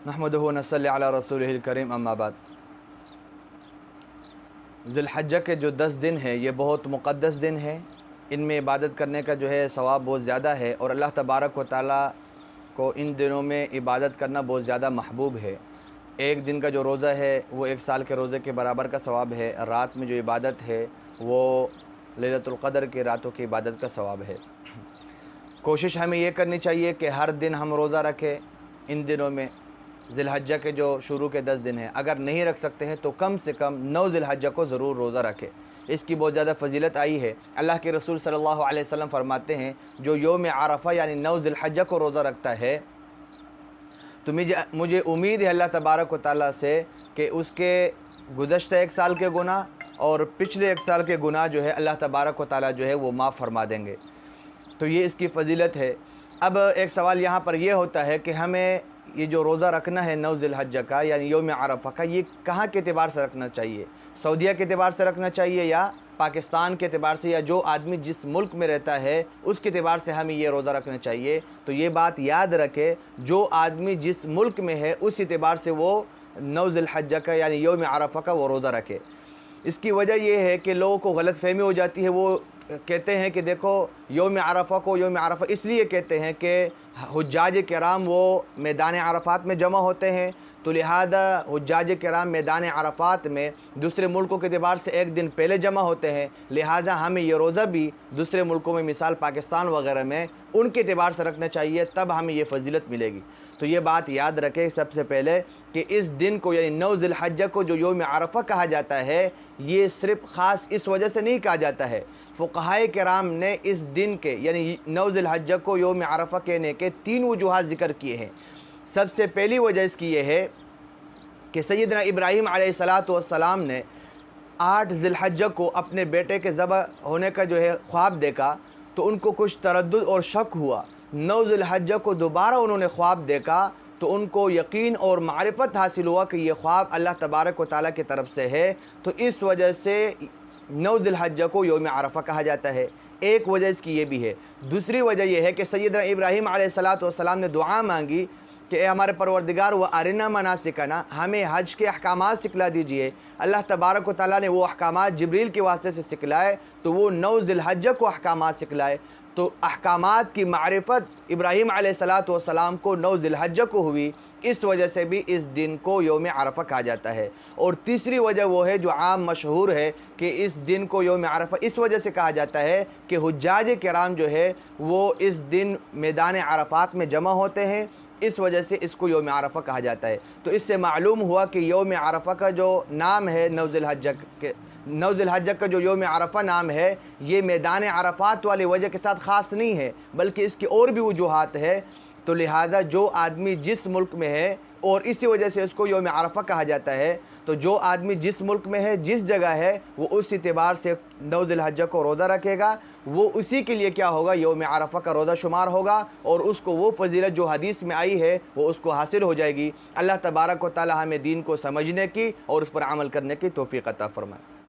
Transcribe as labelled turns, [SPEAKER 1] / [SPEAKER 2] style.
[SPEAKER 1] नहमदुहु व नसल्ली अला रसूलिहिल करीम, अम्मा बाद। ज़िलहज्जा के जो 10 दिन हैं ये बहुत मुक़द्दस दिन हैं। इनमें इबादत करने का जो है सवाब बहुत ज़्यादा है और अल्लाह तबारक व तआला को इन दिनों में इबादत करना बहुत ज़्यादा महबूब है। एक दिन का जो रोज़ा है वो 1 साल के रोज़े के बराबर का सवाब है। रात में जो इबादत है वो लैलतुल क़द्र की रातों की इबादत का सवाब है। कोशिश हमें ये करनी चाहिए कि हर दिन हम रोज़ा रखें इन दिनों में। ज़िलहज्जा के जो शुरू के 10 दिन हैं, अगर नहीं रख सकते हैं तो कम से कम 9 ज़िलहज्जा को ज़रूर रोज़ा रखें। इसकी बहुत ज़्यादा फ़जीलत आई है। अल्लाह के रसूल सल्लल्लाहु अलैहि वसल्लम फ़रमाते हैं, जो यौम अरफ़ा यानी 9 ज़िलहज्जा को रोज़ा रखता है तो मुझे उम्मीद है अल्लाह तबारक व तआला से कि उसके गुज़श्ता 1 साल के गुनाह और पिछले 1 साल के गुनाह जो है अल्लाह तबारक व तआला जो है वो माफ़ फरमा देंगे। तो ये इसकी फ़जीलत है। अब एक सवाल यहाँ पर यह होता है कि हमें ये जो रोज़ा रखना है 9 ज़िलहज्जा का यानी यौम अरफ़ा का, ये कहाँ के एतबार से रखना चाहिए? सऊदीया के एतबार से रखना चाहिए या पाकिस्तान के एतबार से, या जो आदमी जिस मुल्क में रहता है उसके एतबार से हमें ये रोज़ा रखना चाहिए? तो ये बात याद रखें, जो आदमी जिस मुल्क में है उस एतबार से वो 9 ज़िलहज्जा का यानी यौम अरफ़ा का वो रोज़ा रखे। इसकी वजह यह है कि लोगों को गलतफ़हमी हो जाती है। वो कहते हैं कि देखो यौम अरफ़ा को यौम अरफ़ा इसलिए कहते हैं कि हुज्जाज किराम वो मैदान अरफ़ात में जमा होते हैं, तो लिहाजा हुज्जाज किराम मैदान अरफ़ात में दूसरे मुल्कों के एतबार से एक दिन पहले जमा होते हैं। लिहाजा हमें ये रोज़ा भी दूसरे मुल्कों में, मिसाल पाकिस्तान वगैरह में, उनके एतबार से रखना चाहिए, तब हमें ये फ़जीलत मिलेगी। तो ये बात याद रखें सबसे पहले कि इस दिन को यानी 9 ज़िलहज्जा को जो यौम अरफ़ा कहा जाता है, ये सिर्फ़ ख़ास इस वजह से नहीं कहा जाता है। फ़ुक़हाए किराम ने इस दिन के यानी 9 ज़िलहज्जा को यौम अरफ़ा कहने के 3 वजूहात ज़िक्र किए हैं। सबसे पहली वजह इसकी ये है कि सैयदना इब्राहीम अलैहिस्सलातु वस्सलाम ने 8 ज़िलहज्जा को अपने बेटे के ज़बह होने का जो है ख्वाब देखा, तो उनको कुछ तरद्दुद और शक हुआ। 9 ज़िलहज्जा को दोबारा उन्होंने ख्वाब देखा तो उनको यकीन और मारिफत हासिल हुआ कि ये ख्वाब अल्लाह तबारक व तआला की तरफ से है। तो इस वजह से 9 ज़िलहज्जा को यौम अरफ़ा कहा जाता है। एक वजह इसकी ये भी है। दूसरी वजह यह है कि सैयदना इब्राहीम अलैहिस्सलातु वस्सलाम ने दुआ मांगी कि हमारे परवरदिगार व अरिना मनासिकना, हमें हज के अहकामात सिखला दीजिए। अल्लाह तबारक व तआला ने वो अहकामात जिब्रील के वास्ते से सिखलाए, तो वो 9 ज़िलहज्जा को अहकामात सिखलाए। तो अहकामात की मारिफत इब्राहीम अलैहिस्सलातु वस्सलाम को 9 ज़िलहज्जा को हुई। इस वजह से भी इस दिन को यौम अरफ़ा कहा जाता है। और तीसरी वजह वो है जो आम मशहूर है कि इस दिन को यौम अरफ़ा इस वजह से कहा जाता है कि हुज्जाज किराम जो है वो इस दिन मैदान अरफ़ात में जमा होते हैं, इस वजह से इसको यौम अरफ़ा कहा जाता है। तो इससे मालूम हुआ कि यौम अरफ़ा का जो नाम है 9 ज़िलहज्जा का जो यौम अरफ़ा नाम है, ये मैदान अरफ़ात वाली वजह के साथ ख़ास नहीं है, बल्कि इसकी और भी वजूहात है। तो लिहाजा जो आदमी जिस मुल्क में है और इसी वजह से इसको यौम अरफ़ा कहा जाता है, तो जो आदमी जिस मुल्क में है, जिस जगह है, वो उस एतबार से 9 ज़िलहज्जा को रोज़ा रखेगा। वो उसी के लिए क्या होगा, यौम अरफ़ा का रोज़ा शुमार होगा और उसको वो फ़जीलत जो हदीस में आई है वो उसको हासिल हो जाएगी। अल्लाह तबारक व तआला हमें दीन को समझने की और उस पर अमल करने की तौफ़ीक़ अता फ़रमाए।